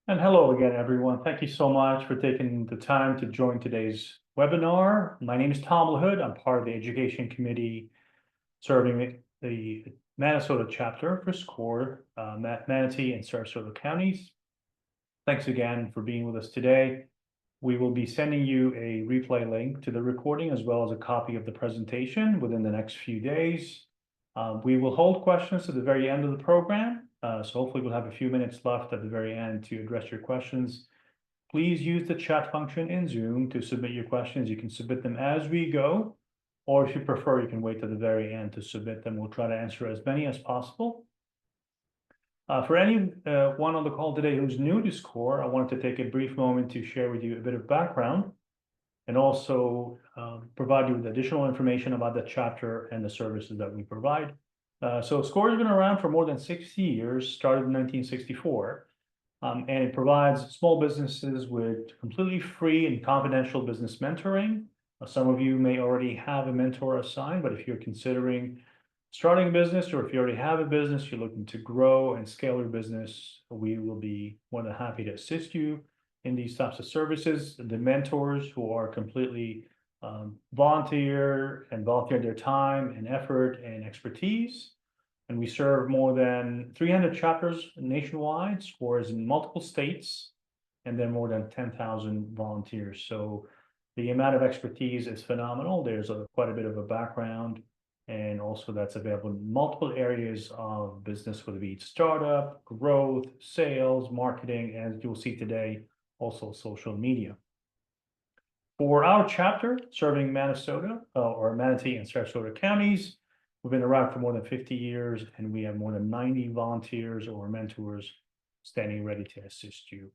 And hello again, everyone. Thank you so much for taking the time to join today's webinar. My name is Tom LaHood. I'm part of the Education Committee serving the Minnesota chapter for SCORE, Manatee and Sarasota counties. Thanks again for being with us today. We will be sending you a replay link to the recording as well as a copy of the presentation within the next few days. We will hold questions to the very end of the program. So hopefully we'll have a few minutes left at the very end to address your questions. Please use the chat function in Zoom to submit your questions. You can submit them as we go, or if you prefer, you can wait to the very end to submit them. We'll try to answer as many as possible. For anyone on the call today who's new to SCORE, I wanted to take a brief moment to share with you a bit of background and also provide you with additional information about the chapter and the services that we provide. So SCORE has been around for more than 60 years, started in 1964, and it provides small businesses with completely free and confidential business mentoring. Some of you may already have a mentor assigned, but if you're considering starting a business, or if you already have a business, you're looking to grow and scale your business, we will be more than happy to assist you in these types of services. The mentors who are completely volunteer their time and effort and expertise. And we serve more than 300 chapters nationwide, SCORE is in multiple states, and then more than 10,000 volunteers. So the amount of expertise is phenomenal. There's quite a bit of a background, and also that's available in multiple areas of business, whether it be startup, growth, sales, marketing, and as you'll see today, also social media. For our chapter serving Minnesota or Manatee and Sarasota counties, we've been around for more than 50 years, and we have more than 90 volunteers or mentors standing ready to assist you.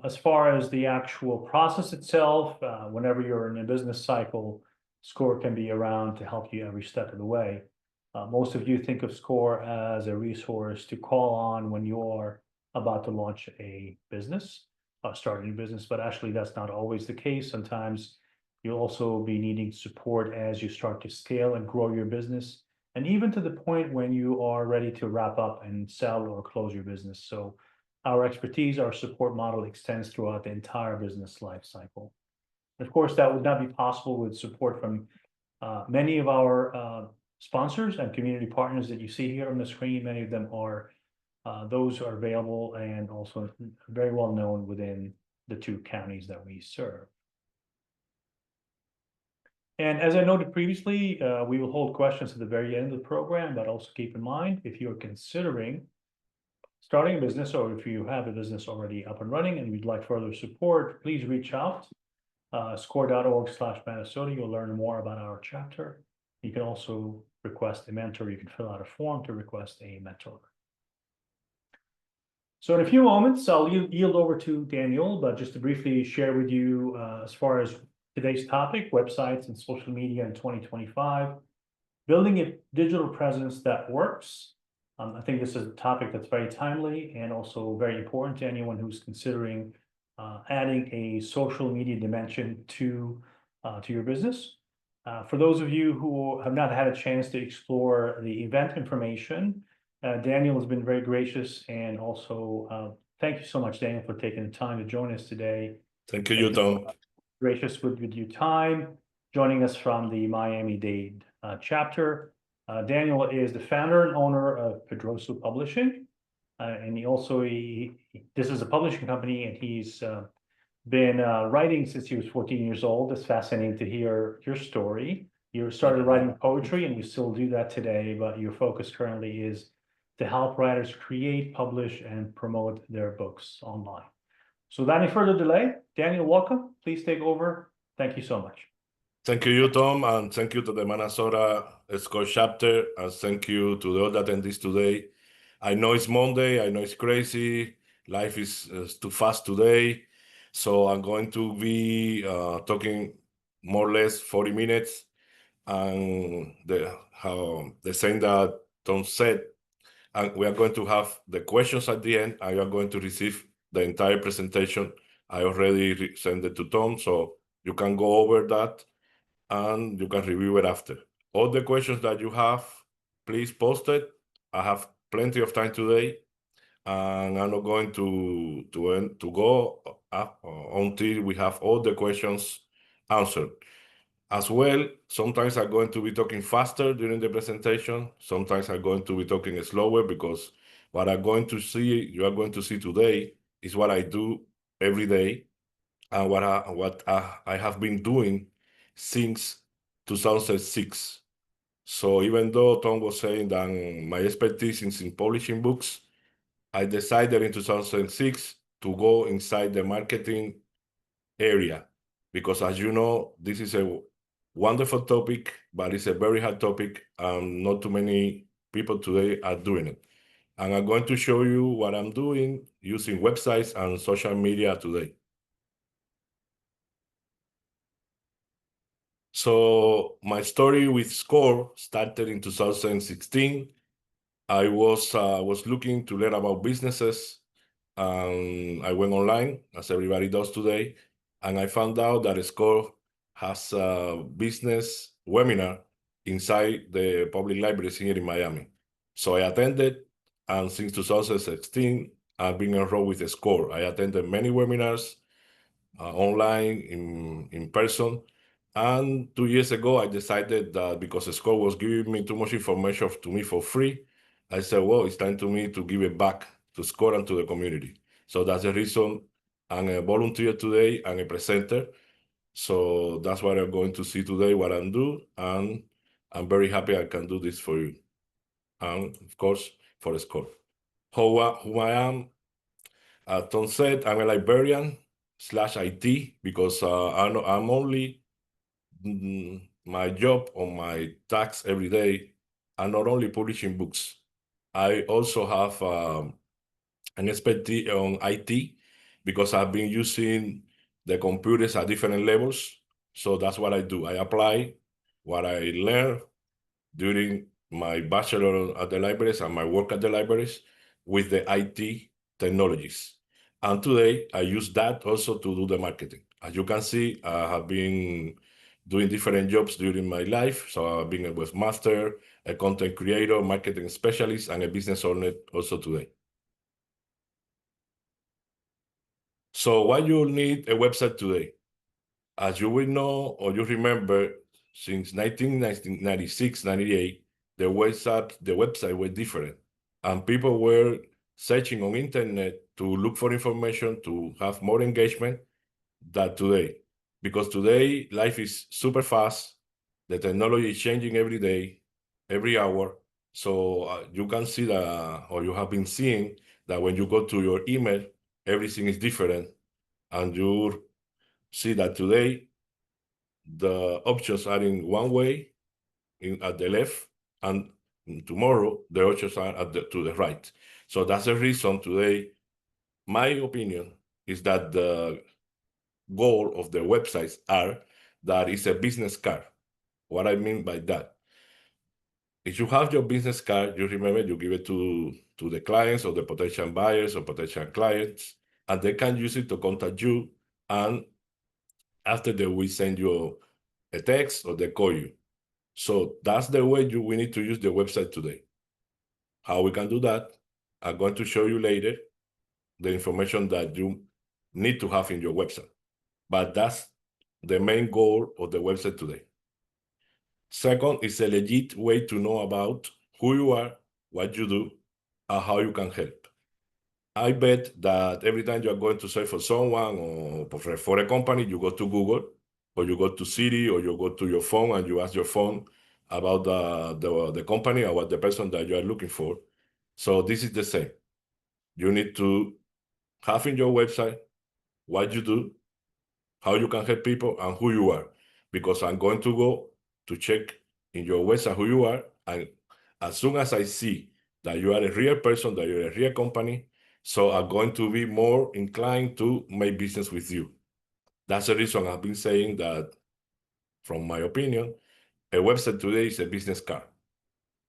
As far as the actual process itself, whenever you're in a business cycle, SCORE can be around to help you every step of the way. Most of you think of SCORE as a resource to call on when you are about to launch a business, start a new business, but actually that's not always the case. Sometimes you'll also be needing support as you start to scale and grow your business, and even to the point when you are ready to wrap up and sell or close your business. So our expertise, our support model extends throughout the entire business life cycle. Of course, that would not be possible with support from many of our sponsors and community partners that you see here on the screen. Many of them are those who are available and also very well known within the two counties that we serve. And as I noted previously, we will hold questions at the very end of the program, but also keep in mind, if you're considering starting a business, or if you have a business already up and running and you'd like further support, please reach out. SCORE.org/Minnesota, you'll learn more about our chapter. You can also request a mentor. You can fill out a form to request a mentor. So in a few moments, I'll yield over to Daniel, but just to briefly share with you as far as today's topic, websites and social media in 2025, building a digital presence that works. I think this is a topic that's very timely and also very important to anyone who's considering adding a social media dimension to your business. For those of you who have not had a chance to explore the event information, Daniel has been very gracious, and also thank you so much, Daniel, for taking the time to join us today. Thank you, Tom. Gracious with your time, joining us from the Miami-Dade chapter. Daniel is the founder and owner of Pedroso Publishing. And this is a publishing company, and he's been writing since he was 14 years old. It's fascinating to hear your story. You started writing poetry, and you still do that today, but your focus currently is to help writers create, publish, and promote their books online. So without any further delay, Daniel, welcome. Please take over. Thank you so much. Thank you, Tom, and thank you to the Minnesota SCORE chapter, and thank you to all the attendees today. I know it's Monday, I know it's crazy, life is too fast today, so I'm going to be talking more or less 40 minutes, and the same that Tom said, and we are going to have the questions at the end, and you are going to receive the entire presentation. I already sent it to Tom, so you can go over that, and you can review it after. All the questions that you have, please post it. I have plenty of time today, and I'm not going to go until we have all the questions answered. As well, sometimes I'm going to be talking faster during the presentation. Sometimes I'm going to be talking slower because what you are going to see today is what I do every day and what I have been doing since 2006. So even though Tom was saying that my expertise is in publishing books, I decided in 2006 to go inside the marketing area because, as you know, this is a wonderful topic, but it's a very hard topic, and not too many people today are doing it. And I'm going to show you what I'm doing using websites and social media today. So my story with SCORE started in 2016. I was looking to learn about businesses. I went online, as everybody does today, and I found out that SCORE has a business webinar inside the public libraries here in Miami. So I attended, and since 2016, I've been enrolled with SCORE. I attended many webinars, online, in person. And 2 years ago, I decided that because the SCORE was giving me too much information to me for free, I said, well, it's time to me to give it back to SCORE and to the community. So that's the reason I'm a volunteer today and a presenter. So that's what I'm going to see today, what I'm doing. And I'm very happy I can do this for you. And of course, for the SCORE. Who I am, Tom said, I'm a librarian / IT because I'm only my job or my tasks every day are not only publishing books. I also have an expertise on IT because I've been using the computers at different levels. So that's what I do. I apply what I learned during my bachelor at the libraries and my work at the libraries with the IT technologies. And today I use that also to do the marketing. As you can see, I have been doing different jobs during my life. So I've been a webmaster, a content creator, marketing specialist, and a business owner also today. So why you need a website today? As you will know or you remember, since 1996, 98, the website were different. And people were searching on internet to look for information to have more engagement than today. Because today life is super fast. The technology is changing every day, every hour. So you can see that, or you have been seeing that when you go to your email, everything is different. And you see that today the options are in one way at the left, and tomorrow the options are to the right. So that's the reason today, my opinion is that the goal of the websites are that it's a business card. What I mean by that, if you have your business card, you remember you give it to the clients or the potential buyers or potential clients, and they can use it to contact you, and after they will send you a text or they call you. So that's the way we need to use the website today. How we can do that, I'm going to show you later the information that you need to have in your website. But that's the main goal of the website today. Second, is a legit way to know about who you are, what you do, and how you can help. I bet that every time you're going to search for someone or for a company, you go to Google, or you go to Siri, or you go to your phone and you ask your phone about the company or what the person that you are looking for. So this is the same. You need to have in your website what you do, how you can help people, and who you are. Because I'm going to go to check in your website who you are, and as soon as I see that you are a real person, that you're a real company, so I'm going to be more inclined to make business with you. That's the reason I've been saying that, from my opinion, a website today is a business card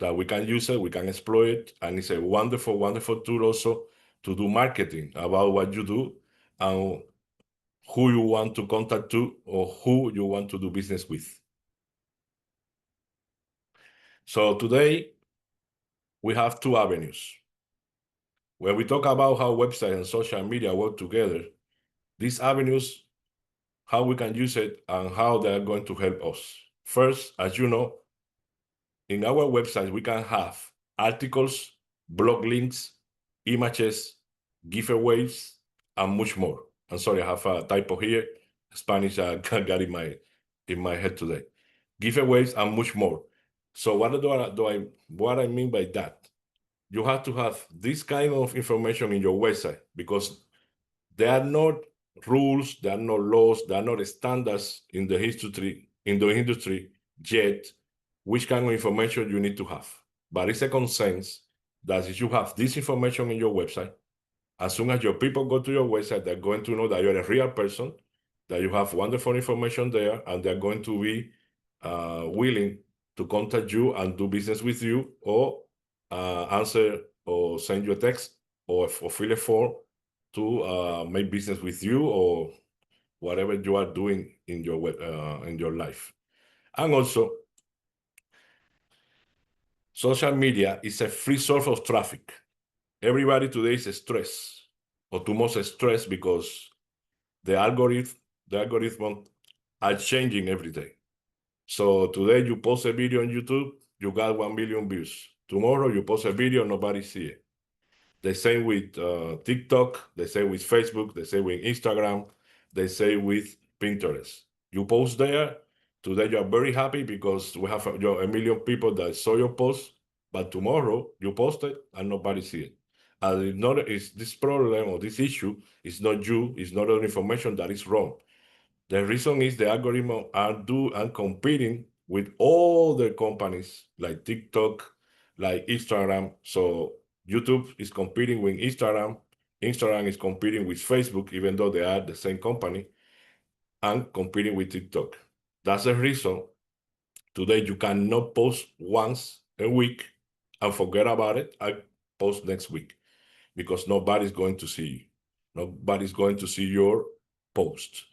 that we can use it, we can exploit it, and it's a wonderful, wonderful tool also to do marketing about what you do and who you want to contact to or who you want to do business with. So today we have two avenues. When we talk about how websites and social media work together, these avenues, how we can use it and how they are going to help us. First, as you know, in our website, we can have articles, blog links, images, giveaways, and much more. I'm sorry, I have a typo here. Spanish I got in my head today. Giveaways and much more. So what I mean by that? You have to have this kind of information in your website because there are not rules, there are no laws, there are not standards in the industry yet which kind of information you need to have. But it's a consensus that if you have this information in your website, as soon as your people go to your website, they're going to know that you're a real person, that you have wonderful information there, and they're going to be willing to contact you and do business with you, or answer or send you a text or fill a form to make business with you or whatever you are doing in your life. And also, social media is a free source of traffic. Everybody today is stressed, or too much stressed because the algorithm are changing every day. So today you post a video on YouTube, you got 1 million views. Tomorrow you post a video, nobody see it. The same with TikTok, the same with Facebook, the same with Instagram, the same with Pinterest. You post there, today you are very happy because we have a million people that saw your post, but tomorrow you post it and nobody see it. And it's this problem or this issue is not you, it's not the information that is wrong. The reason is the algorithm are competing with all the companies like TikTok, like Instagram. So YouTube is competing with Instagram. Instagram is competing with Facebook, even though they are the same company, and competing with TikTok. That's the reason today you cannot post once a week and forget about it. I post next week because nobody's going to see you. Nobody's going to see your post.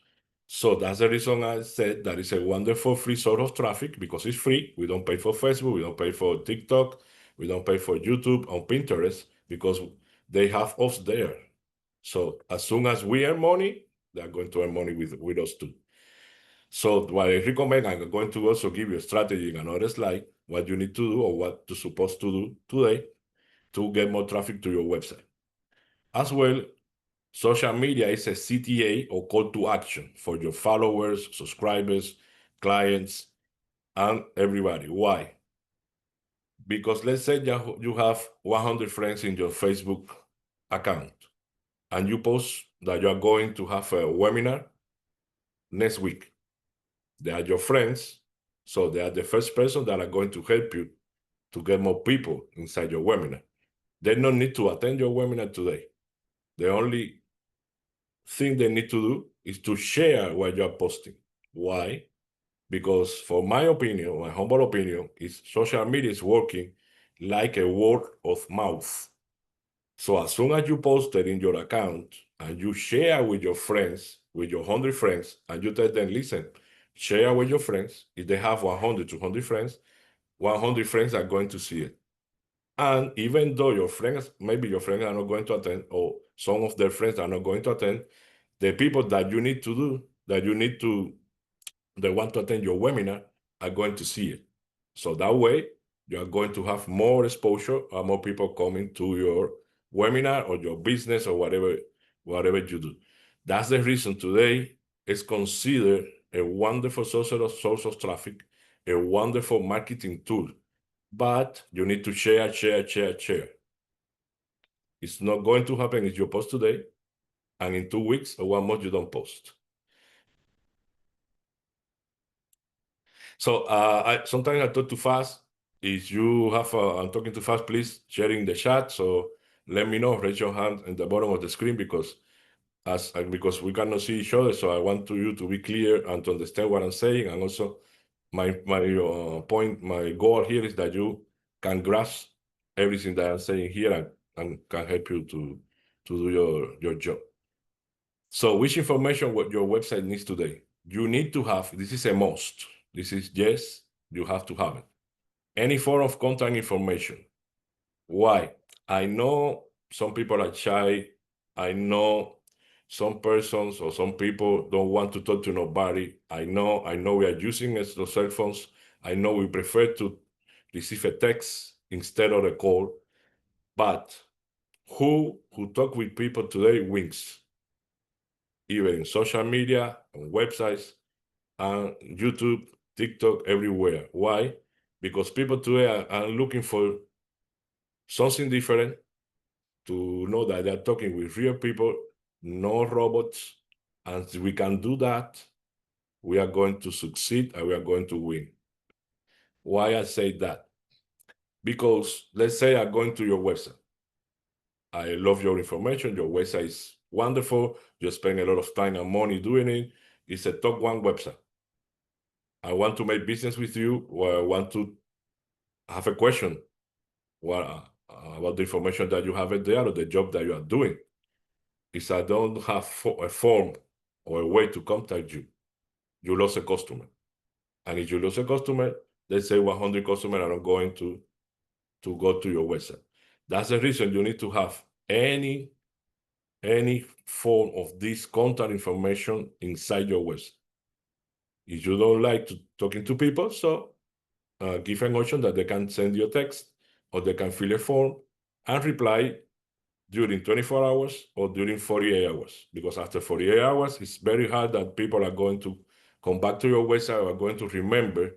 So that's the reason I said that it's a wonderful free source of traffic because it's free. We don't pay for Facebook, we don't pay for TikTok, we don't pay for YouTube or Pinterest because they have us there. So as soon as we earn money, they're going to earn money with us too. So what I recommend, I'm going to also give you a strategy in another slide, what you need to do or what you're supposed to do today to get more traffic to your website. As well, social media is a CTA or call to action for your followers, subscribers, clients, and everybody. Why? Because let's say you have 100 friends in your Facebook account and you post that you are going to have a webinar next week. They are your friends, so they are the first person that are going to help you to get more people inside your webinar. They don't need to attend your webinar today. The only thing they need to do is to share what you are posting. Why? Because for my opinion, my humble opinion, is social media is working like a word of mouth. So as soon as you post it in your account and you share with your friends, with your 100 friends, and you tell them, listen, share with your friends. If they have 100, 200 friends, 100 friends are going to see it. And even though your friends, maybe your friends are not going to attend, or some of their friends are not going to attend, the people that you need to do, they want to attend your webinar are going to see it. So that way, you are going to have more exposure and more people coming to your webinar or your business or whatever you do. That's the reason today is considered a wonderful source of traffic, a wonderful marketing tool. But you need to share. It's not going to happen if you post today, and in 2 weeks or 1 month you don't post. So sometimes I talk too fast. If you have, I'm talking too fast, please share in the chat. So let me know, raise your hand in the bottom of the screen because we cannot see each other. So I want you to be clear and to understand what I'm saying. And also my goal here is that you can grasp everything that I'm saying here and can help you to do your job. So which information what your website needs today? You need to have, this is a must. This is yes, you have to have it. Any form of contact information. Why? I know some people are shy. I know some persons or some people don't want to talk to nobody. I know we are using those cell phones. I know we prefer to receive a text instead of a call. But who talk with people today wins, even in social media, on websites, and YouTube, TikTok, everywhere. Why? Because people today are looking for something different, to know that they're talking with real people, no robots. And if we can do that, we are going to succeed and we are going to win. Why I say that? Because let's say I'm going to your website. I love your information. Your website is wonderful. You spend a lot of time and money doing it. It's a top one website. I want to make business with you, or I want to have a question about the information that you have there or the job that you are doing. If I don't have a form or a way to contact you, you lose a customer. And if you lose a customer, let's say 100 customers are not going to go to your website. That's the reason you need to have any form of this contact information inside your website. If you don't like talking to people, so give an option that they can send you a text or they can fill a form and reply during 24 hours or during 48 hours. Because after 48 hours, it's very hard that people are going to come back to your website or are going to remember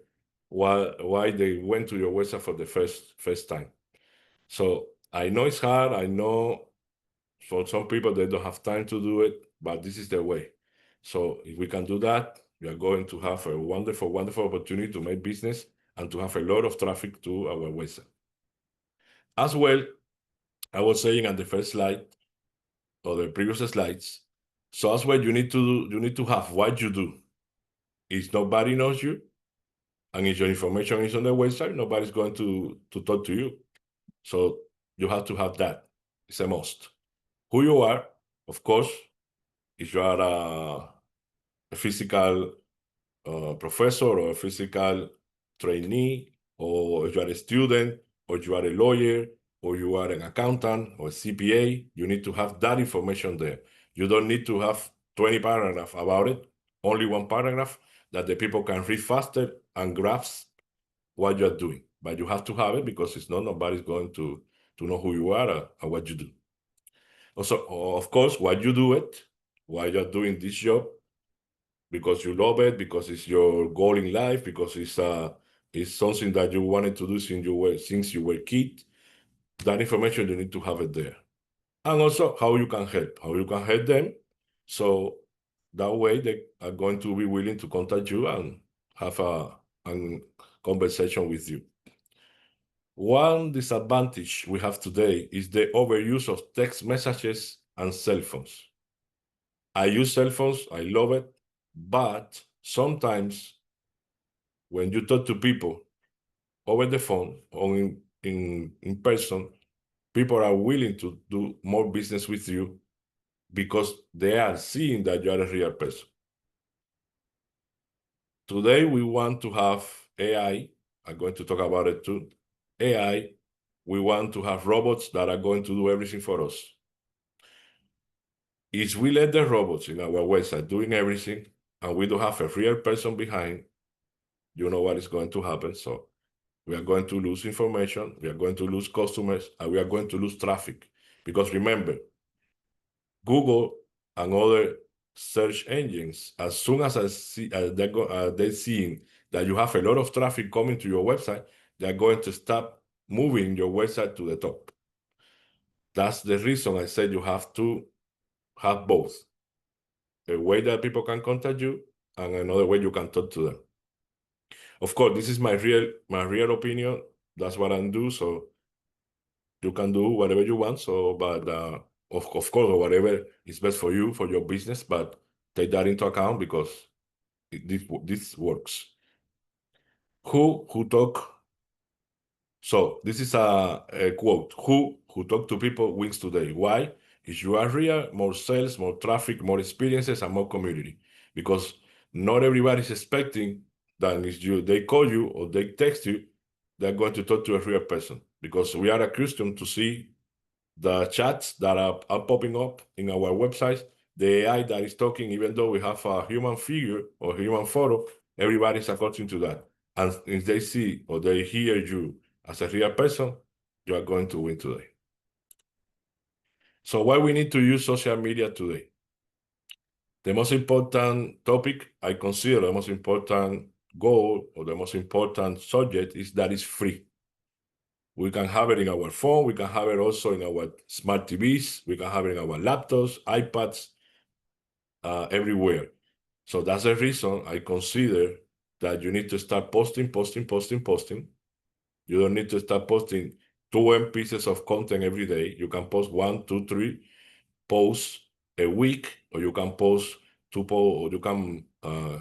why they went to your website for the first time. So I know it's hard. I know for some people, they don't have time to do it, but this is the way. So if we can do that, we are going to have a wonderful, wonderful opportunity to make business and to have a lot of traffic to our website. As well, I was saying on the first slide or the previous slides, so as well you need to have what you do. If nobody knows you, and if your information is on the website, nobody's going to talk to you. So you have to have that. It's a must. Who you are, of course, if you are a physical professor or a physical trainee, or if you are a student, or you are a lawyer, or you are an accountant or a CPA, you need to have that information there. You don't need to have 20 paragraphs about it, only one paragraph that the people can read faster and grasp what you're doing. But you have to have it because it's not nobody's going to know who you are and what you do. Also, of course, why you do it, why you're doing this job, because you love it, because it's your goal in life, because it's something that you wanted to do since you were a kid. That information, you need to have it there. And also how you can help them. So that way they are going to be willing to contact you and have a conversation with you. One disadvantage we have today is the overuse of text messages and cell phones. I use cell phones, I love it, but sometimes when you talk to people over the phone or in person, people are willing to do more business with you because they are seeing that you are a real person. Today, we want to have AI. I'm going to talk about it too. AI, we want to have robots that are going to do everything for us. If we let the robots in our website doing everything and we don't have a real person behind, you know what is going to happen. So we are going to lose information, we are going to lose customers, and we are going to lose traffic. Because remember, Google and other search engines, as soon as they're seeing that you have a lot of traffic coming to your website, they're going to stop moving your website to the top. That's the reason I said you have to have both. A way that people can contact you and another way you can talk to them. Of course, this is my real opinion. That's what I do. So you can do whatever you want. So, but of course, whatever is best for you, for your business, but take that into account because this works. Who talk? So this is a quote. Who talk to people wins today. Why? If you are real, more sales, more traffic, more experiences, and more community. Because not everybody is expecting that if they call you or they text you, they're going to talk to a real person. Because we are accustomed to see the chats that are popping up in our website, the AI that is talking, even though we have a human figure or human photo, everybody's according to that. And if they see or they hear you as a real person, you are going to win today. So why we need to use social media today? The most important topic I consider, the most important goal or the most important subject is that it's free. We can have it in our phone. We can have it also in our smart TVs. We can have it in our laptops, iPads, everywhere. So that's the reason I consider that you need to start posting. You don't need to start posting 2 pieces of content every day. You can post 1, 2, 3 posts a week, or you can post 2 posts, or you can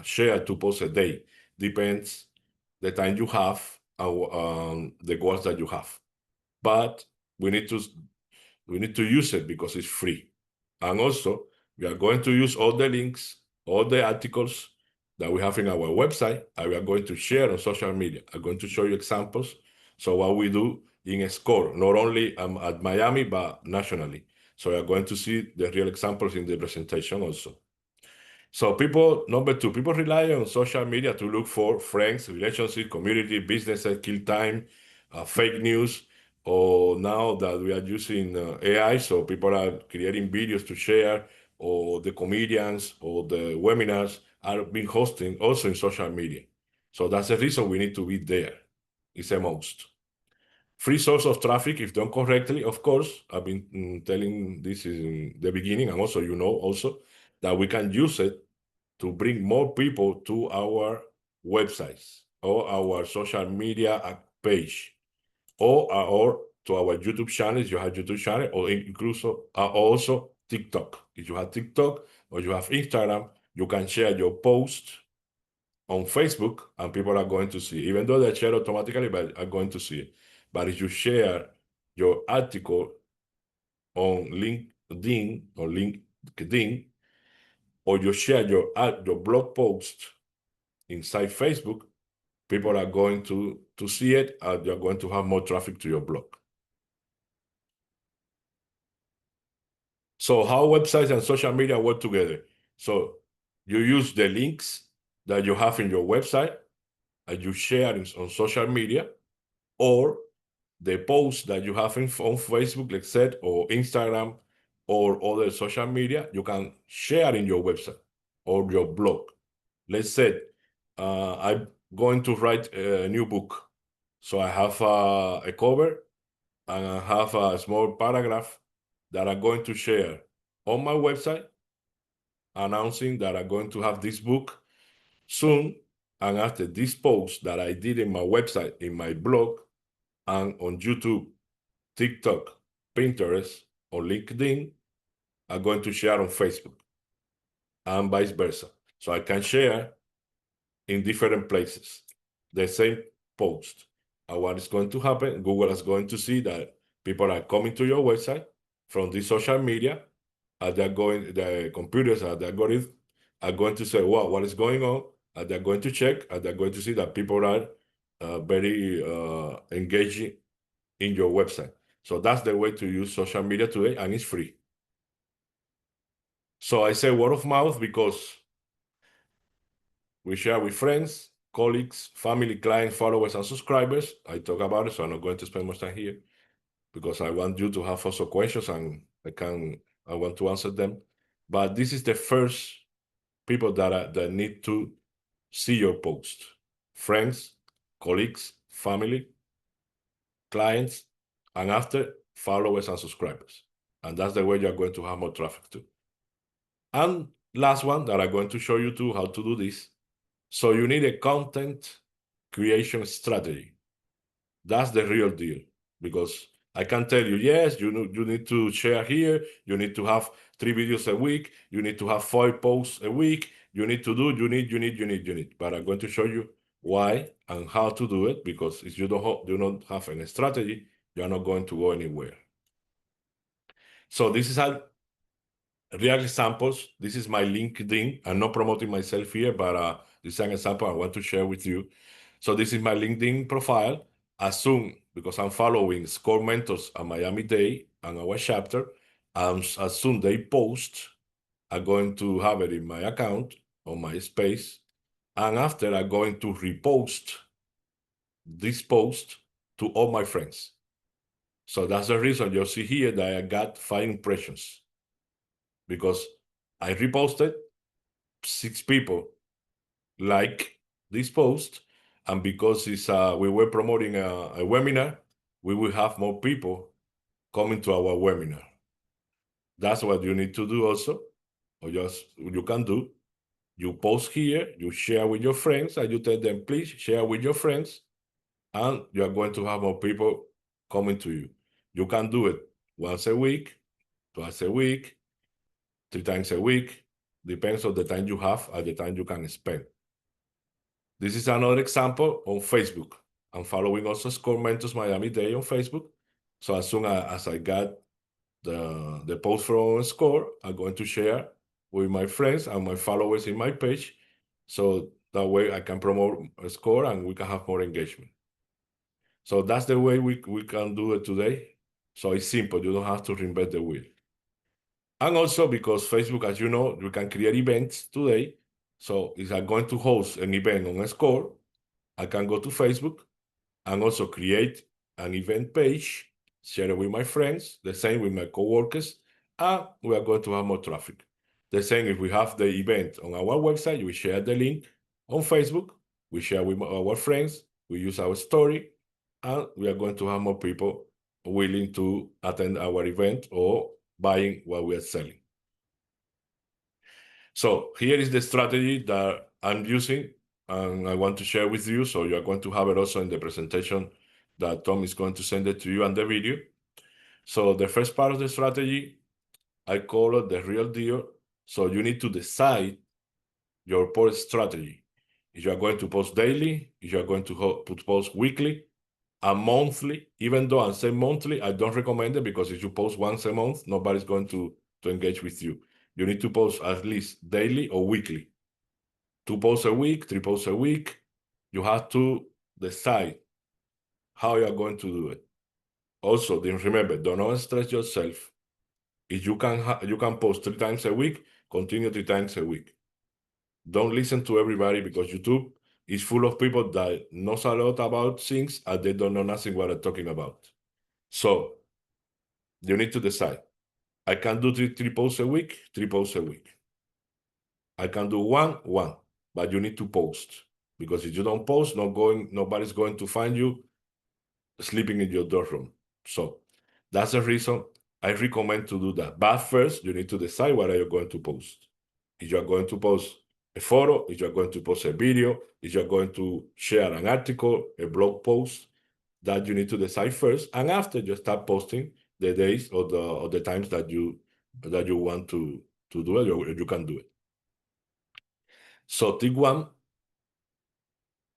share 2 posts a day. Depends the time you have and the goals that you have. But we need to use it because it's free. And also, we are going to use all the links, all the articles that we have in our website, and we are going to share on social media. I'm going to show you examples. So what we do in SCORE, not only at Miami, but nationally. So you are going to see the real examples in the presentation also. So number 2, people rely on social media to look for friends, relationship, community, businesses, kill time, fake news, or now that we are using AI, so people are creating videos to share, or the comedians or the webinars are being hosting also in social media. So that's the reason we need to be there. It's a must. Free source of traffic, if done correctly, of course. I've been telling this in the beginning, and also also that we can use it to bring more people to our websites or our social media page or to our YouTube channel if you have YouTube channel, or incluso also TikTok. If you have TikTok or you have Instagram, you can share your post on Facebook and people are going to see it. Even though they share automatically, but are going to see it. But if you share your article on LinkedIn, or you share your blog post inside Facebook, people are going to see it, and you're going to have more traffic to your blog. So how websites and social media work together? So you use the links that you have in your website and you share on social media, or the posts that you have on Facebook, let's say, or Instagram, or other social media, you can share in your website or your blog. Let's say I'm going to write a new book. So I have a cover and I have a small paragraph that I'm going to share on my website, announcing that I'm going to have this book soon. And after this post that I did in my website, in my blog, and on YouTube, TikTok, Pinterest, or LinkedIn, I'm going to share on Facebook, and vice versa. So I can share in different places the same post. And what is going to happen, Google is going to see that people are coming to your website from this social media, and the computers and the algorithm are going to say, wow, what is going on? And they're going to check, and they're going to see that people are very engaging in your website. So that's the way to use social media today, and it's free. So I say word of mouth because we share with friends, colleagues, family, clients, followers, and subscribers. I talk about it, so I'm not going to spend much time here because I want you to have also questions, and I want to answer them. But this is the first people that need to see your post: friends, colleagues, family, clients, and after, followers and subscribers. And that's the way you're going to have more traffic too. And last one that I'm going to show you too how to do this. So you need a content creation strategy. That's the real deal, because I can tell you, yes, you need to share here, you need to have 3 videos a week, you need to have 5 posts a week, you need. But I'm going to show you why and how to do it, because if you do not have any strategy, you're not going to go anywhere. So this is how real examples. This is my LinkedIn. I'm not promoting myself here, but this is an example I want to share with you. So this is my LinkedIn profile. As soon, because I'm following SCORE Mentors and Miami-Dade and our chapter. As soon they post, I'm going to have it in my account on my space. And after, I'm going to repost this post to all my friends. So that's the reason you see here that I got 5 impressions, because I reposted, 6 people like this post, and because it's we were promoting a webinar, we will have more people coming to our webinar. That's what you need to do also, or just you can do. You post here, you share with your friends, and you tell them, please share with your friends, and you are going to have more people coming to you. You can do it once a week, twice a week, 3 times a week, depends on the time you have and the time you can spend. This is another example on Facebook. I'm following also Score Mentors Miami-Dade on Facebook. So as soon as I got the post from Score, I'm going to share with my friends and my followers in my page. So that way I can promote Score and we can have more engagement. So that's the way we can do it today. So it's simple. You don't have to reinvent the wheel. And also because Facebook, as you know, you can create events today. So if I'm going to host an event on Score, I can go to Facebook and also create an event page, share it with my friends, the same with my coworkers, and we are going to have more traffic. The same if we have the event on our website, we share the link on Facebook, we share with our friends, we use our story, and we are going to have more people willing to attend our event or buying what we are selling. So here is the strategy that I'm using and I want to share with you. So you are going to have it also in the presentation that Tom is going to send it to you and the video. So the first part of the strategy, I call it the real deal. So you need to decide your post strategy. If you are going to post daily, if you are going to post weekly and monthly, even though I say monthly, I don't recommend it because if you post once a month, nobody's going to engage with you. You need to post at least daily or weekly. 2 posts a week, 3 posts a week. You have to decide how you are going to do it. Also, then remember, do not stress yourself. If you can post 3 times a week, continue 3 times a week. Don't listen to everybody because YouTube is full of people that knows a lot about things and they don't know nothing what they're talking about. So you need to decide. I can do 3 posts a week, 3 posts a week. I can do one, but you need to post. Because if you don't post, nobody's going to find you sleeping in your dorm. So that's the reason I recommend to do that. But first, you need to decide what are you going to post. If you are going to post a photo, if you are going to post a video, if you are going to share an article, a blog post, that you need to decide first. And after, you start posting the days or the times that you want to do it, you can do it. So tip 1,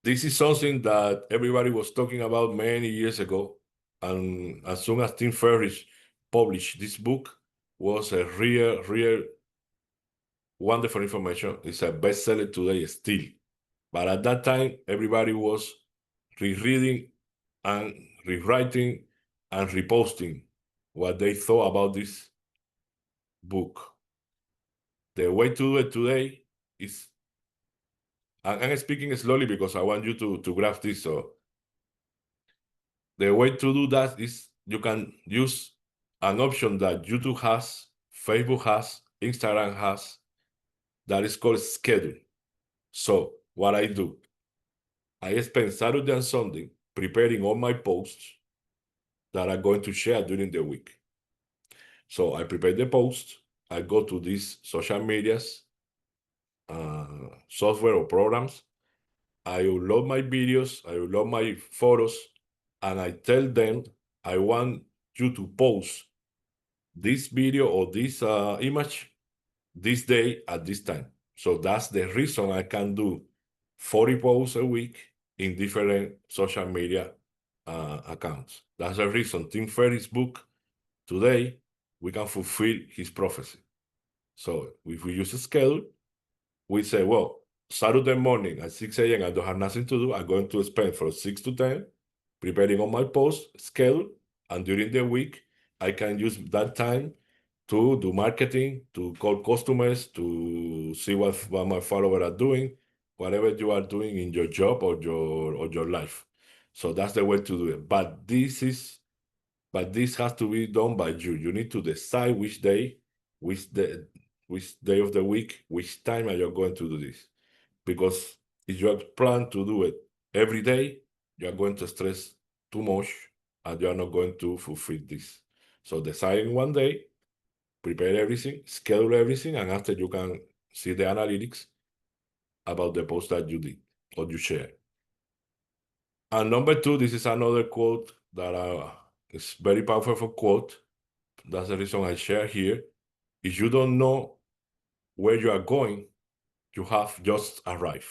this is something that everybody was talking about many years ago. And as soon as Tim Ferriss published this book, was a real wonderful information. It's a bestseller today still. But at that time, everybody was rereading and rewriting and reposting what they thought about this book. The way to do it today is, I'm speaking slowly because I want you to grasp this. So the way to do that is you can use an option that YouTube has, Facebook has, Instagram has, that is called schedule. So what I do, I spend Saturday and Sunday preparing all my posts that I'm going to share during the week. So I prepare the post, I go to these social medias, software or programs, I upload my videos, I upload my photos, and I tell them I want you to post this video or this image this day at this time. So that's the reason I can do 40 posts a week in different social media accounts. That's the reason Tim Ferriss' book, today, we can fulfill his prophecy. So if we use a schedule, we say, well, Saturday morning at 6 a.m., I don't have nothing to do. I'm going to spend from 6 to 10 preparing on my post schedule. And during the week, I can use that time to do marketing, to call customers, to see what my followers are doing, whatever you are doing in your job or your life. So that's the way to do it. But this has to be done by you. You need to decide which day, which day of the week, which time are you going to do this. Because if you plan to do it every day, you are going to stress too much and you are not going to fulfill this. So decide in one day, prepare everything, schedule everything, and after you can see the analytics about the post that you did or you share. And number two, this is another quote that is very powerful quote. That's the reason I share here. If you don't know where you are going, you have just arrived.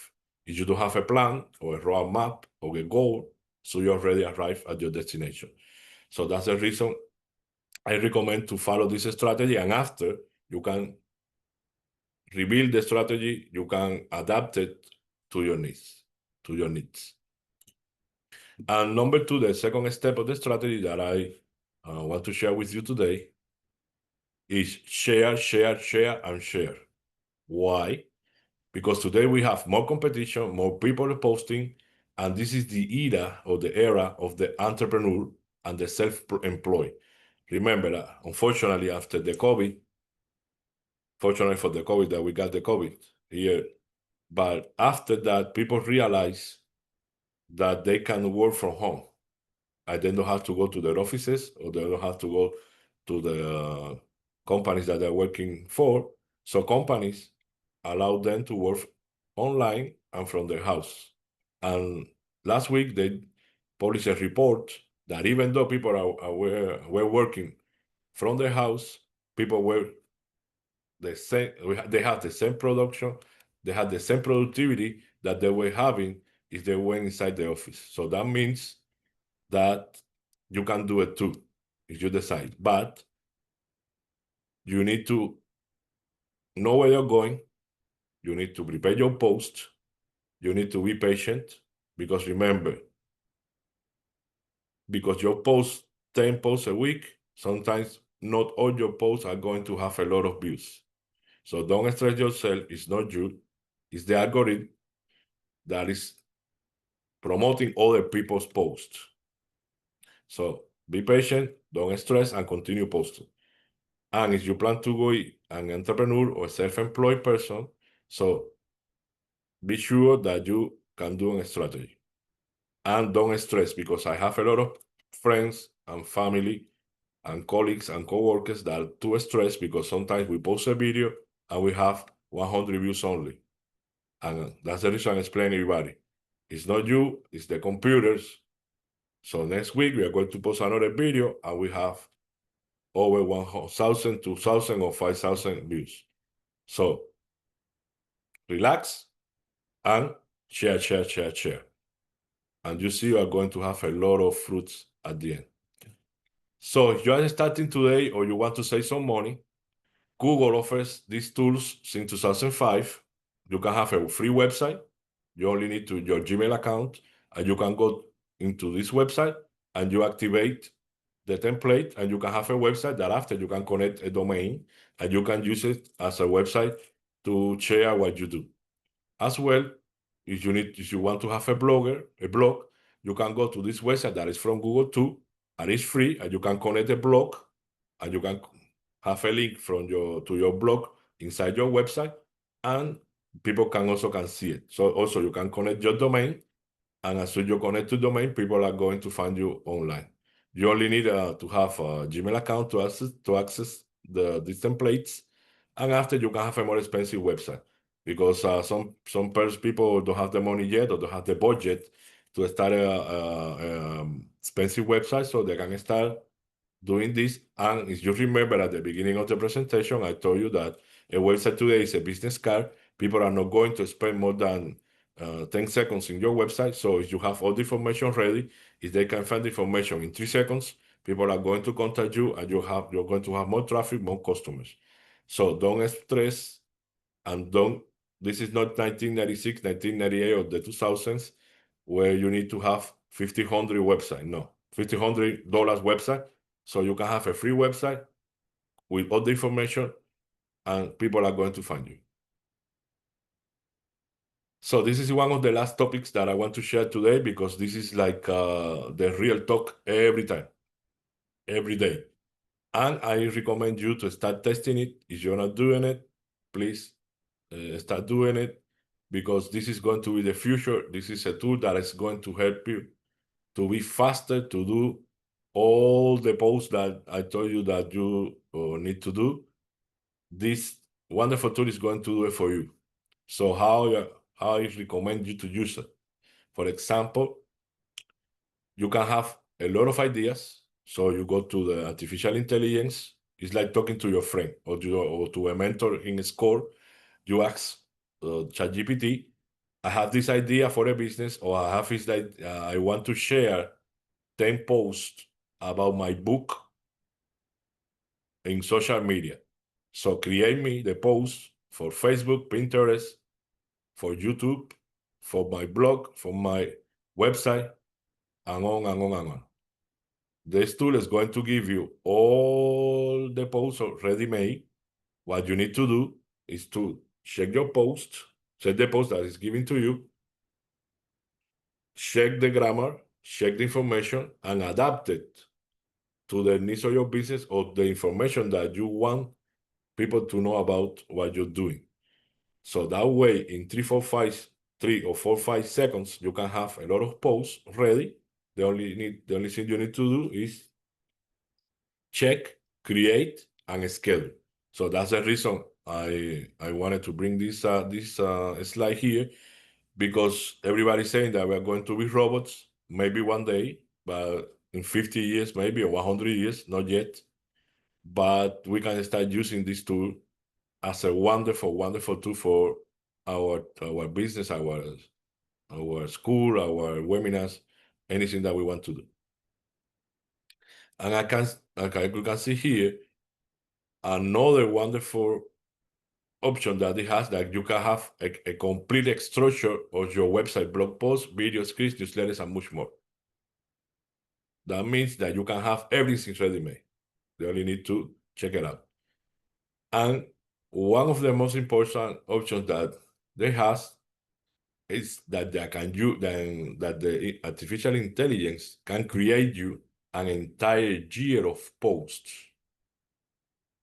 If you don't have a plan or a roadmap or a goal, so you already arrived at your destination. So that's the reason I recommend to follow this strategy. And after you can rebuild the strategy, you can adapt it to your needs. And number two, the second step of the strategy that I want to share with you today is share, share, share, and share. Why? Because today we have more competition, more people posting, and this is the era or the era of the entrepreneur and the self-employed. Remember that, unfortunately, after the COVID, fortunately for the COVID that we got the COVID here, but after that, people realize that they can work from home. And they don't have to go to their offices or they don't have to go to the companies that they're working for. So companies allow them to work online and from their house. And last week they published a report that even though people were working from their house, people were the same. They had the same production, they had the same productivity that they were having if they were inside the office. So that means that you can do it too if you decide. But you need to know where you're going. You need to prepare your post. You need to be patient because remember, because your post 10 posts a week, sometimes not all your posts are going to have a lot of views. So don't stress yourself. It's not you. It's the algorithm that is promoting other people's posts. So be patient, don't stress, and continue posting. And if you plan to be an entrepreneur or self-employed person, so be sure that you can do a strategy. And don't stress because I have a lot of friends and family and colleagues and coworkers that are too stressed because sometimes we post a video and we have 100 views only. And that's the reason I explain to everybody. It's not you, it's the computers. So next week we are going to post another video and we have over 1,000, 2,000 or 5,000 views. So relax and share, share, share, share. And you see you are going to have a lot of fruits at the end. So if you are starting today or you want to save some money, Google offers these tools since 2005. You can have a free website. You only need your Gmail account and you can go into this website and you activate the template and you can have a website that after you can connect a domain and you can use it as a website to share what you do. As well, if you want to have a blog, you can go to this website that is from Google too, and it's free, and you can connect a blog, and you can have a link from to your blog inside your website, and people can see it. So also you can connect your domain, and as soon as you connect to domain, people are going to find you online. You only need to have a Gmail account to access these templates, and after you can have a more expensive website because some people don't have the money yet or don't have the budget to start a expensive website, so they can start doing this. And if you remember at the beginning of the presentation, I told you that a website today is a business card. People are not going to spend more than 10 seconds in your website. So if you have all the information ready, if they can find the information in 3 seconds, people are going to contact you and you're going to have more traffic, more customers. So don't stress and this is not 1996, 1998 or the 2000s where you need to have $1,500 website. No, $1,500 website. So you can have a free website with all the information and people are going to find you. So this is one of the last topics that I want to share today because this is like the real talk every time, every day. And I recommend you to start testing it. If you're not doing it, please start doing it because this is going to be the future. This is a tool that is going to help you to be faster, to do all the posts that I told you that you need to do. This wonderful tool is going to do it for you. So how I recommend you to use it. For example, you can have a lot of ideas. So you go to the artificial intelligence. It's like talking to your friend or to a mentor in school. You ask ChatGPT, I have this idea for a business, or I have this I want to share 10 posts about my book in social media. So create me the posts for Facebook, Pinterest, for YouTube, for my blog, for my website, and on and on and on. This tool is going to give you all the posts already made. What you need to do is to check your post, check the post that is given to you, check the grammar, check the information, and adapt it to the needs of your business or the information that you want people to know about what you're doing. So that way, in 3 or 4, 5 seconds, you can have a lot of posts ready. The only thing you need to do is check, create, and schedule. So that's the reason I wanted to bring this slide here, because everybody's saying that we're going to be robots, maybe one day, but in 50 years, maybe, or 100 years, not yet. But we can start using this tool as a wonderful, wonderful tool for our business, our school, our webinars, anything that we want to do. And you can see here another wonderful option that it has, that you can have a complete structure of your website, blog posts, videos, scripts, newsletters, and much more. That means that you can have everything ready-made. You only need to check it out. And one of the most important options that they has is that the artificial intelligence can create you an entire year of posts.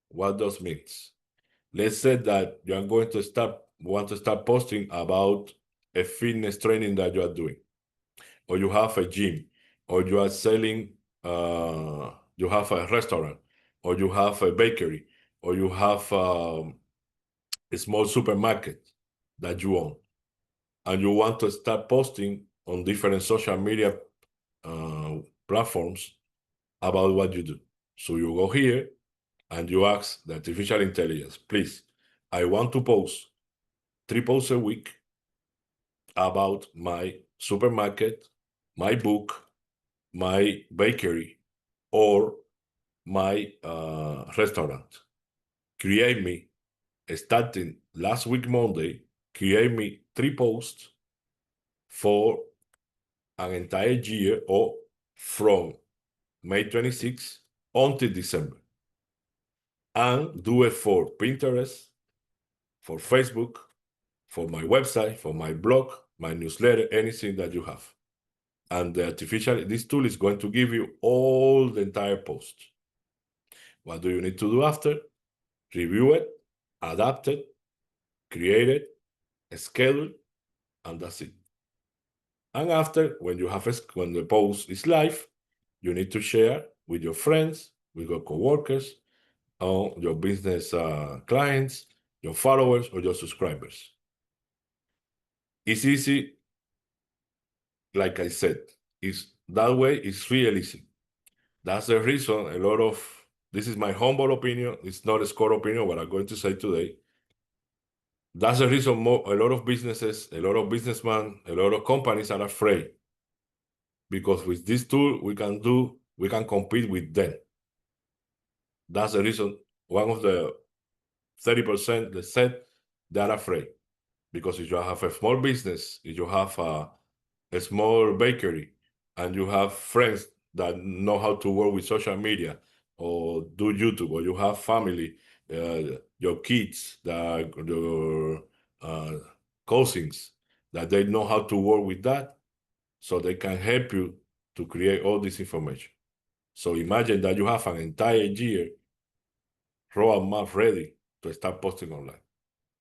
What does means? Let's say that you are going to want to start posting about a fitness training that you are doing, or you have a gym, or you are selling, you have a restaurant, or you have a bakery, or you have a small supermarket that you own, and you want to start posting on different social media platforms about what you do. So you go here and you ask the artificial intelligence, please, I want to post 3 posts a week about my supermarket, my book, my bakery, or my restaurant. Create me, starting last week Monday, create me 3 posts for an entire year, or from May 26 until December. And do it for Pinterest, for Facebook, for my website, for my blog, my newsletter, anything that you have. And this tool is going to give you all the entire post. What do you need to do after? Review it, adapt it, create it, schedule, and that's it. And after, when the post is live, you need to share with your friends, with your coworkers, or your business clients, your followers, or your subscribers. It's easy, like I said. That way, it's really easy. That's the reason this is my humble opinion, it's not a score opinion, what I'm going to say today. That's the reason a lot of businesses, a lot of businessmen, a lot of companies are afraid. Because with this tool, we can compete with them. That's the reason one of the 30% that said they're afraid. Because if you have a small business, if you have a small bakery, and you have friends that know how to work with social media or do YouTube, or you have family, your kids, your cousins, that they know how to work with that, so they can help you to create all this information. So imagine that you have an entire year roadmap ready to start posting online.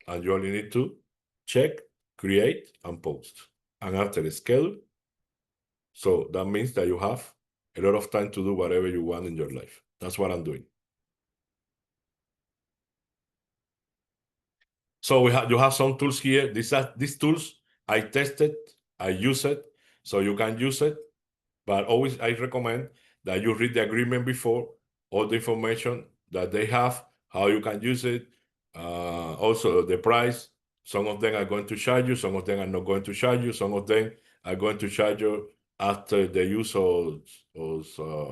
And you only need to check, create, and post. And after the schedule, so that means that you have a lot of time to do whatever you want in your life. That's what I'm doing. So you have some tools here. These tools I tested, I use it, so you can use it. But always I recommend that you read the agreement before, all the information that they have, how you can use it, also the price. Some of them are going to charge you, some of them are not going to charge you, some of them are going to charge you after the use of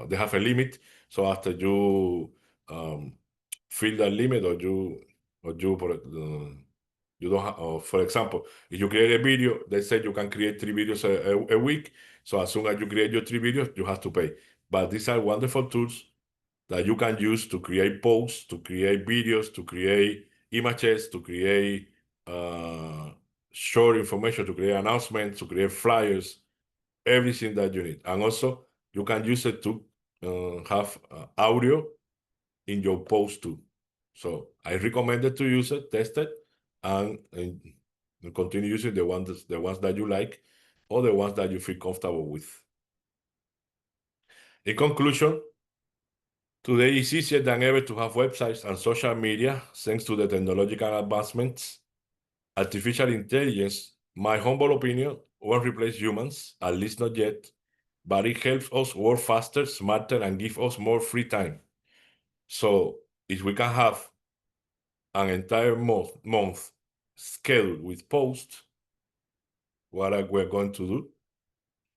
they have a limit. So after you fill that limit, or you don't have, for example, if you create a video, they say you can create 3 videos a week. So as soon as you create your 3 videos, you have to pay. But these are wonderful tools that you can use to create posts, to create videos, to create images, to create short information, to create announcements, to create flyers, everything that you need. And also, you can use it to have audio in your post too. So I recommend it to use it, test it, and continue using the ones that you like, or the ones that you feel comfortable with. In conclusion, today is easier than ever to have websites and social media thanks to the technological advancements. Artificial intelligence, my humble opinion, won't replace humans, at least not yet, but it helps us work faster, smarter, and give us more free time. So if we can have an entire month scheduled with posts, what are we going to do?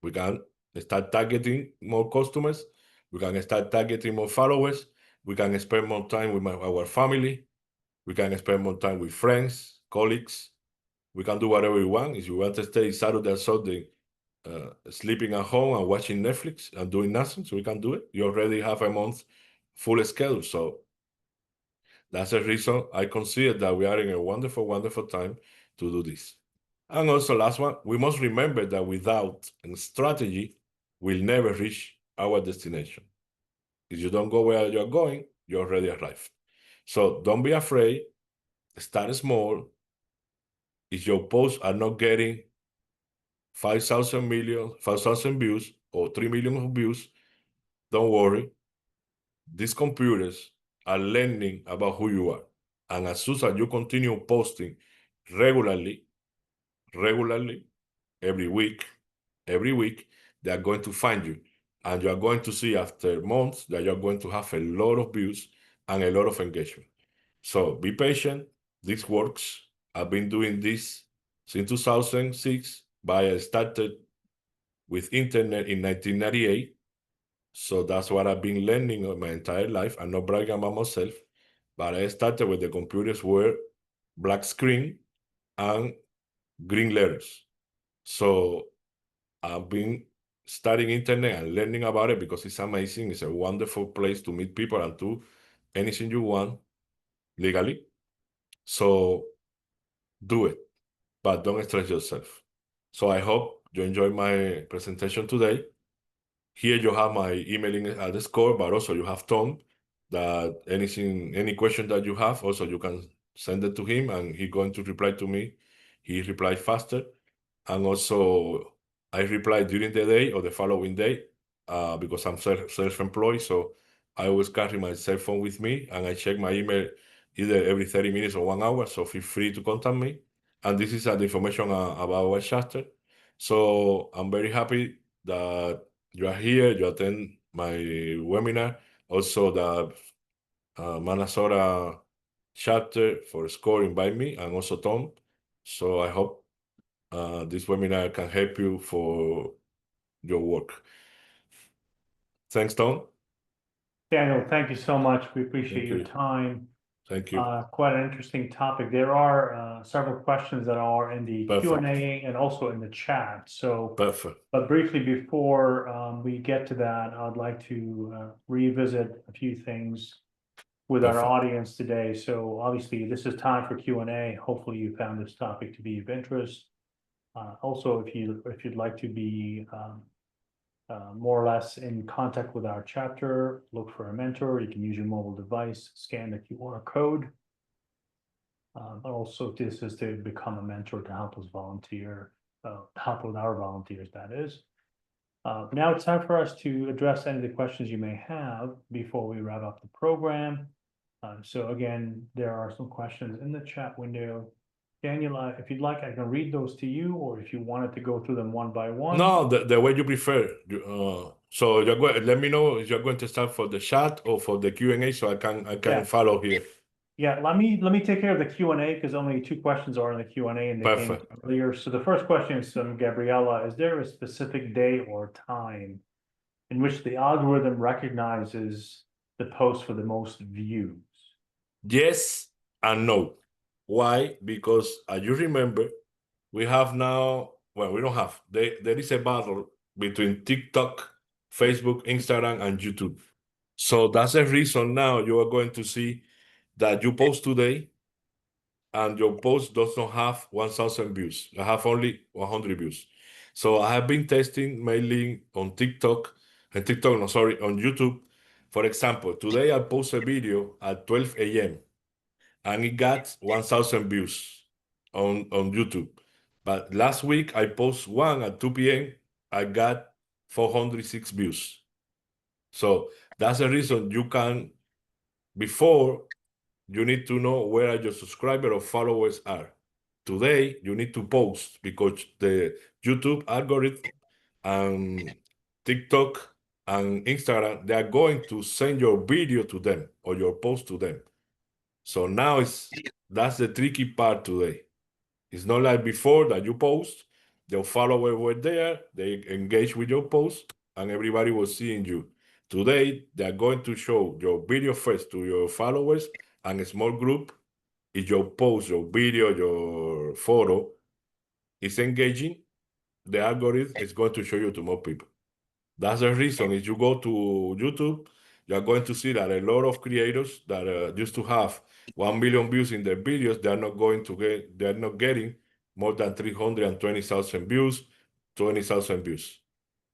We can start targeting more customers. We can start targeting more followers. We can spend more time with our family. We can spend more time with friends, colleagues. We can do whatever we want. If you want to stay Saturday or Sunday sleeping at home and watching Netflix and doing nothing, so we can do it. You already have a month full schedule. So that's the reason I consider that we are in a wonderful, wonderful time to do this. And also, last one, we must remember that without a strategy, we'll never reach our destination. If you don't go where you're going, you already arrived. So don't be afraid. Start small. If your posts are not getting 5,000 views or 3 million views, don't worry. These computers are learning about who you are. And as soon as you continue posting regularly, every week, they are going to find you. And you are going to see after months that you're going to have a lot of views and a lot of engagement. So be patient. This works. I've been doing this since 2006, but I started with internet in 1998. So that's what I've been learning my entire life. I'm not bragging about myself, but I started with the computers were black screen and green letters. So I've been studying internet and learning about it because it's amazing. It's a wonderful place to meet people and do anything you want legally. So do it, but don't stress yourself. So I hope you enjoyed my presentation today. Here you have my emailing underscore, but also you have Tom, that any question that you have, also you can send it to him and he's going to reply to me. He replies faster. And also I reply during the day or the following day because I'm self-employed. So I always carry my cell phone with me and I check my email either every 30 minutes or 1 hour. So feel free to contact me. And this is the information about our chapter. So I'm very happy that you are here, you attend my webinar. Also the Manasora chapter for SCORE invite me, and also Tom. So I hope this webinar can help you for your work. Thanks, Tom. Daniel, thank you so much. We appreciate Thank your you. time. Thank you. Quite an interesting topic. There are several questions that are in the Perfect. Q&A and also in the chat. So, Perfect. but briefly before we get to that, I'd like to revisit a few things with our Perfect. audience today. So obviously, this is time for Q&A. Hopefully, you found this topic to be of interest. Also, if you'd like to be more or less in contact with our chapter, look for a mentor. You can use your mobile device, scan the QR code. But also, this is to become a mentor to help us volunteer, help with our volunteers, that is. Now it's time for us to address any of the questions you may have before we wrap up the program. So again, there are some questions in the chat window. Daniel, if you'd like, I can read those to you, or if you wanted to go through them one by one. No, the way you prefer. So you're going. Let me know if you're going to start for the chat or for the Q&A, so I can Yeah. follow here. Yeah, let me take care of the Q&A because only 2 questions are in the Q&A and they came Perfect. earlier. So the first question is from Gabriella. Is there a specific day or time in which the algorithm recognizes the post for the most views? Yes and no. Why? Because as you remember, we have now. Well, we don't have. There is a battle between TikTok, Facebook, Instagram, and YouTube. So that's the reason now you are going to see that you post today and your post does not have 1,000 views. I have only 100 views. So I have been testing mainly on TikTok, on YouTube. For example, today I post a video at 12 a.m. and it got 1,000 views on YouTube. But last week I post one at 2 p.m. I got 406 views. So that's the reason you can, before, you need to know where your subscribers or followers are. Today, you need to post because the YouTube algorithm and TikTok and Instagram, they are going to send your video to them or your post to them. So now that's the tricky part today. It's not like before that you post, your followers were there, they engage with your post, and everybody was seeing you. Today, they are going to show your video first to your followers and a small group. If your post, your video, your photo is engaging, the algorithm is going to show you to more people. That's the reason. If you go to YouTube, you're going to see that a lot of creators that used to have 1 million views in their videos, they're not getting more than 320,000 views, 20,000 views.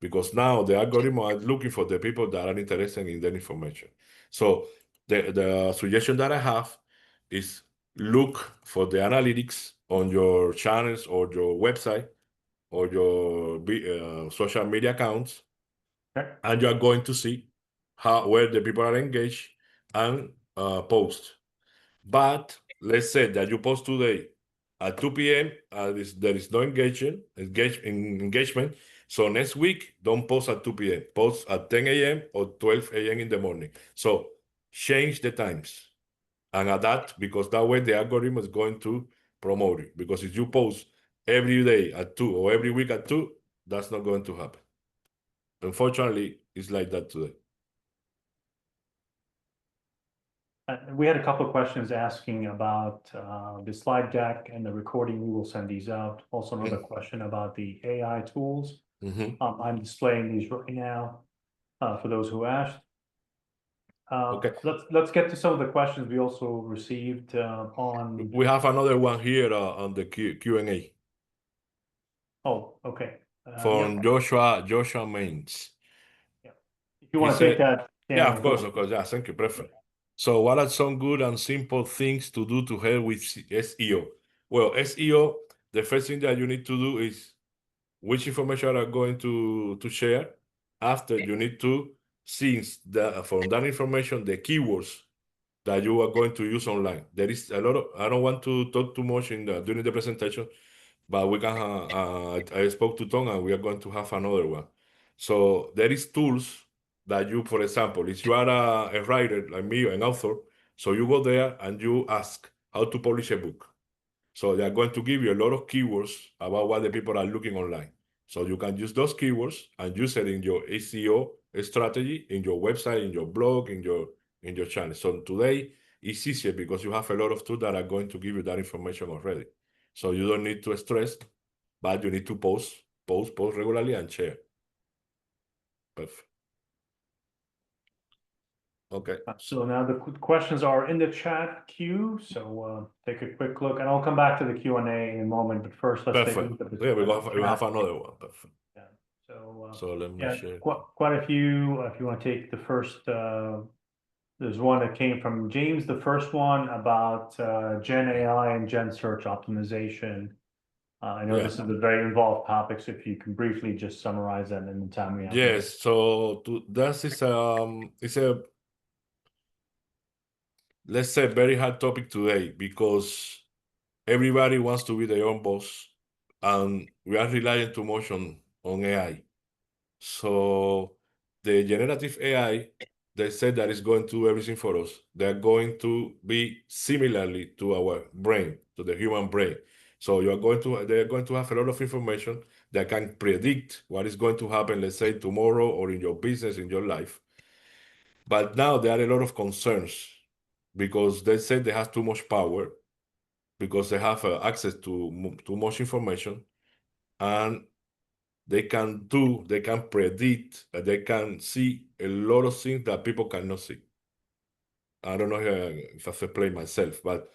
Because now the algorithm are looking for the people that are interested in that information. So the suggestion that I have is look for the analytics on your channels or your website or your social media accounts, Okay. and you are going to see where the people are engaged and post. But let's say that you post today at 2 p.m. There is no engagement. So next week, don't post at 2 p.m. Post at 10 a.m. or 12 a.m. in the morning. So change the times and adapt, because that way the algorithm is going to promote it. Because if you post every day at 2 or every week at 2, that's not going to happen. Unfortunately, it's like that today. We had a couple of questions asking about the slide deck and the recording. We will send these out. Also, another question about the AI tools. I'm displaying these right now for those who asked. Okay. Let's get to some of the questions we also received on. We have another one here on the Q&A. Oh, okay. From Yeah. Joshua Mains. Yeah. If you want to take that. Yeah, of course. Yeah, thank you. Perfect. So what are some good and simple things to do to help with SEO? Well, SEO, the first thing that you need to do is which information are going to share. After, you need to see from that information the keywords that you are going to use online. There is a lot of, I don't want to talk too much during the presentation, but we can, I spoke to Tom and we are going to have another one. So there is tools that you, for example, if you are a writer like me, an author, so you go there and you ask how to publish a book. So they are going to give you a lot of keywords about what the people are looking online. So you can use those keywords and use it in your SEO strategy, in your website, in your blog, in your channel. So today it's easier because you have a lot of tools that are going to give you that information already. So you don't need to stress, but you need to post regularly and share. Perfect. Okay. So now the questions are in the chat queue, so take a quick look, and I'll come back to the Q&A in a moment, but first let's take a Perfect. look at the. Yeah, we at the have chat. another one. Perfect. Yeah. So, So let me yeah, share. quite a few, if you want to take the first, there's one that came from James, the first one about Gen AI and Gen search optimization. I know Yeah. this is a very involved topic, so if you can briefly just summarize that in the time we have. Yes. So that is it's a, let's say, very hard topic today because everybody wants to be their own boss, and we are relying too much on AI. So the generative AI, they said that it's going to do everything for us. They're going to be similarly to our brain, to the human brain. So they're going to have a lot of information that can predict what is going to happen, let's say tomorrow or in your business, in your life. But now there are a lot of concerns because they said they have too much power, because they have access to too much information, and they can predict, they can see a lot of things that people cannot see. I don't know if I've explained myself, but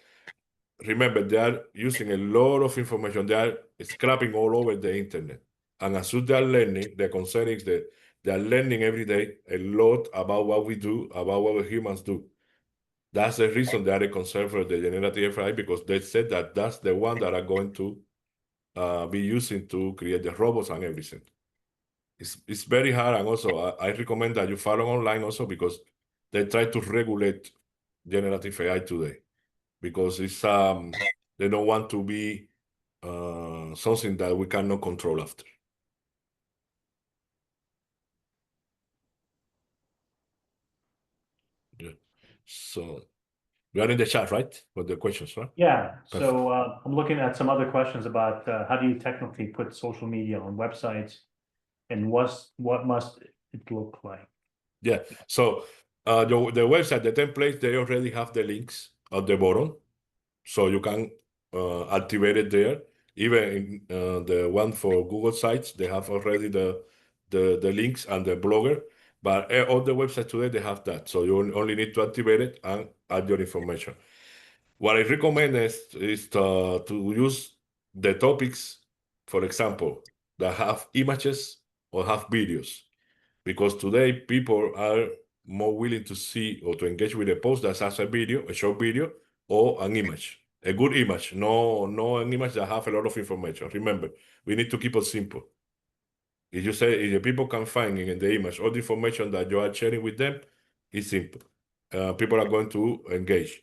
remember, they are using a lot of information. They are scrapping all over the internet. And as soon as they are learning, the concern is that they are learning every day a lot about what we do, about what we humans do. That's the reason they are concerned for the generative AI, because they said that that's the one that are going to be using to create the robots and everything. It's very hard, and also I recommend that you follow online also, because they try to regulate generative AI today, because it's they don't want to be something that we cannot control after. Yeah. So you are in the chat, right? For the questions, right? Yeah, Perfect. so I'm looking at some other questions about how do you technically put social media on websites, and what must it look like? Yeah. So the website, the templates, they already have the links at the bottom, so you can activate it there. Even in the one for Google Sites, they have already the links and the blogger. But all the websites today, they have that. So you only need to activate it and add your information. What I recommend is to use the topics, for example, that have images or have videos, because today people are more willing to see or to engage with a post that has a video, a short video, or an image, a good image, no an image that have a lot of information. Remember, we need to keep it simple. If the people can find in the image all the information that you are sharing with them, it's simple. People are going to engage.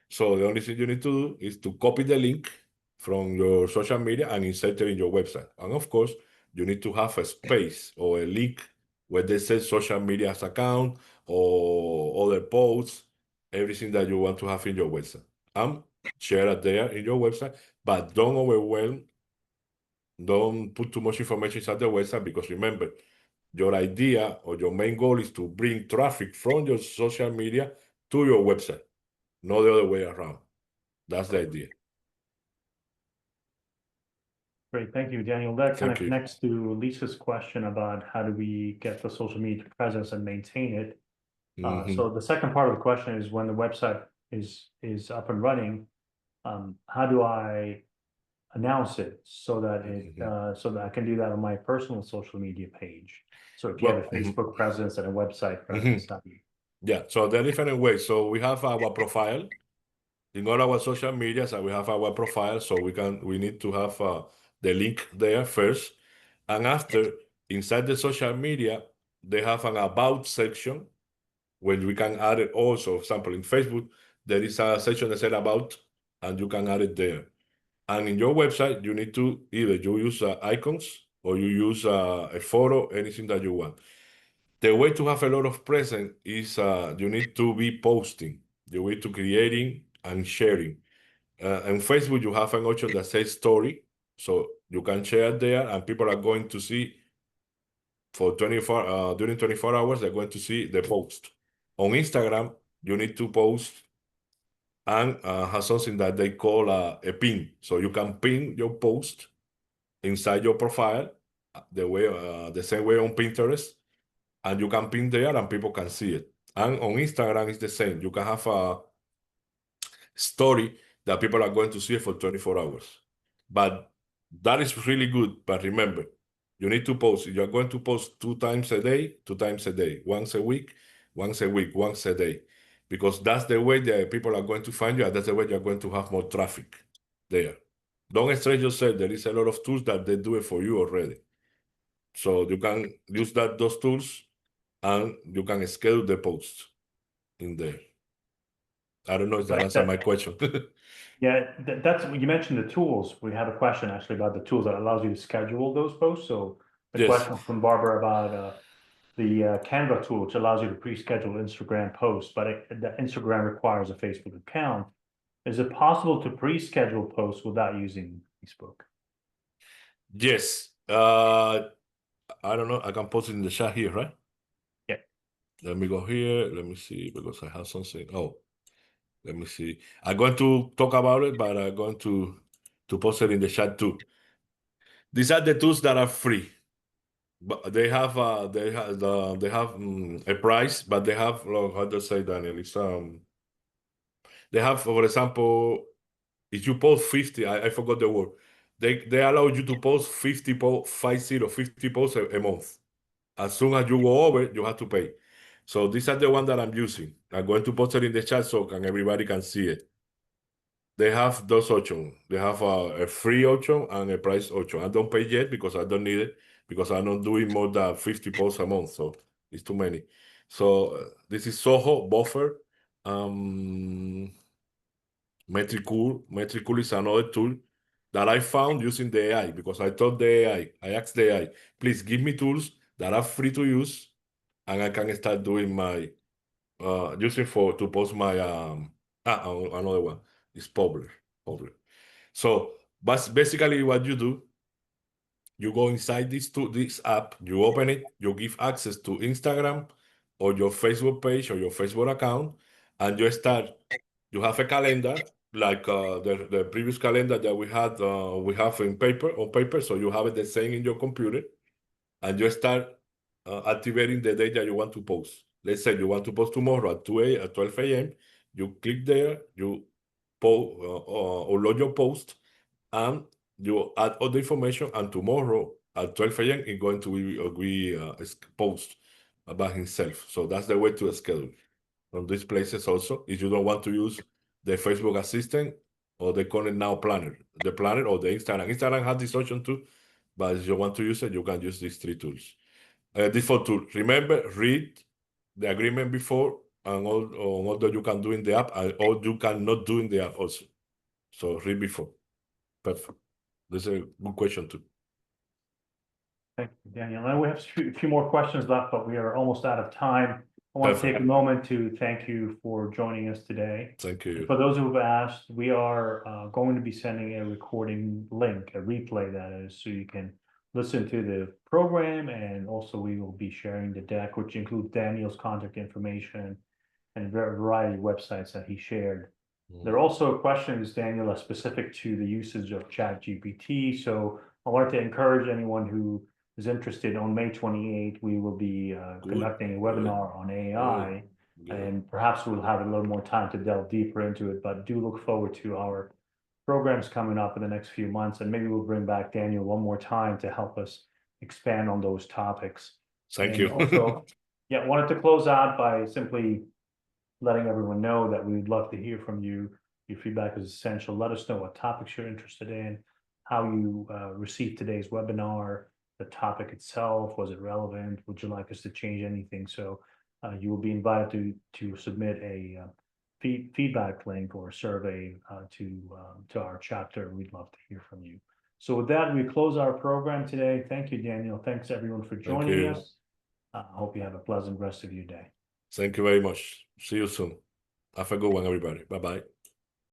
So the only thing you need to do is to copy the link from your social media and insert it in your website. And of course, you need to have a space or a link where they say social media's account or other posts, everything that you want to have in your website. And share it there in your website, but don't overwhelm, don't put too much information inside the website, because remember, your idea or your main goal is to bring traffic from your social media to your website, not the other way around. That's the idea. Great, thank you, Daniel. That kind of Thank you. connects to Lisa's question about how do we get the social media presence and maintain it. So the second part of the question is, when the website is up and running, how do I announce it so that I can do that on my personal social media page? So if you have a Facebook presence and a website presence, yeah, so there are different ways. So we have our profile in all our social media, so we have our profile, so we need to have the link there first, and after, inside the social media, they have an about section where we can add it also. For example, in Facebook, there is a section that said about, and you can add it there. And in your website, you need to either you use icons or you use a photo, anything that you want. The way to have a lot of presence is you need to be posting, the way to creating and sharing. On Facebook, you have an option that says story, so you can share there, and people are going to see for 24 during 24 hours. They're going to see the post. On Instagram, you need to post and has something that they call a pin. So you can pin your post inside your profile the same way on Pinterest, and you can pin there and people can see it. And on Instagram, it's the same. You can have a story that people are going to see for 24 hours. But that is really good. But remember, you need to post. You're going to post 2 times a day, 2 times a day, once a week, once a week, once a day. Because that's the way that people are going to find you, and that's the way you're going to have more traffic there. Don't stress yourself. There is a lot of tools that they do it for you already. So you can use those tools and you can schedule the posts in there. I don't know if that Right, answered my question. Yeah, that's, you mentioned the tools. We have a question actually about the tools that allows you to schedule those posts. So the Yes. question from Barbara about the Canva tool, which allows you to pre-schedule Instagram posts, but the Instagram requires a Facebook account. Is it possible to pre-schedule posts without using Facebook? Yes. I don't know. I can post it in the chat here, right? Yeah. Let me go here. Let me see, because I have something. Oh, let me see. I'm going to talk about it, but I'm going to post it in the chat too. These are the tools that are free, but they have a price, but they have, how to say, Daniel? It's they have, for example, if you post 50, I forgot the word. They allow you to post 50 posts a month. As soon as you go over, you have to pay. So these are the one that I'm using. I'm going to post it in the chat so everybody can see it. They have those options. They have a free option and a price option. I don't pay yet because I don't need it, because I'm not doing more than 50 posts a month. So it's too many. So this is Soho, Buffer, Metricool. Metricool is another tool that I found using the AI, because I told the AI, I asked the AI, please give me tools that are free to use, and I can start doing my using to post my another one is Publish. So basically what you do, you go inside this app, you open it, you give access to Instagram or your Facebook page or your Facebook account, and you have a calendar like the previous calendar that we have on paper, so you have it the same in your computer, and you start activating the day that you want to post. Let's say you want to post tomorrow at 12 a.m. You click there, you upload your post, and you add all the information, and tomorrow at 12 a.m. it's going to be post about himself. So that's the way to schedule from these places also. If you don't want to use the Facebook Assistant or the Connect Now Planner, the Planner or the Instagram. Instagram has this option too, but if you want to use it, you can use these three tools. These four tools. Remember, read the agreement before, and all that you can do in the app, and all you cannot do in the app also. So read before. Perfect. That's a good question too. Thank you, Daniel. And we have a few more questions left, but we are almost out of time. I want to take a moment to thank you for joining us today. Thank you. For those who have asked, we are going to be sending a recording link, a replay that is, so you can listen to the program, and also we will be sharing the deck, which includes Daniel's contact information and a variety of websites that he shared. There are also questions, Daniel, are specific to the usage of ChatGPT. So I wanted to encourage anyone who is interested. On May 28th, we will be conducting a webinar on AI, and perhaps we'll have a little more time to delve deeper into it, but do look forward to our programs coming up in the next few months, and maybe we'll bring back Daniel one more time to help us expand on those topics. Thank you. Also, yeah, wanted to close out by simply letting everyone know that we'd love to hear from you. Your feedback is essential. Let us know what topics you're interested in, how you received today's webinar, the topic itself, was it relevant? Would you like us to change anything? So you will be invited to submit a feedback link or survey to our chapter. We'd love to hear from you. So with that, we close our program today. Thank you, Daniel. Thanks everyone for joining us. I hope you have a pleasant rest of your day. Thank you very much. See you soon. Have a good one, everybody. Bye-bye.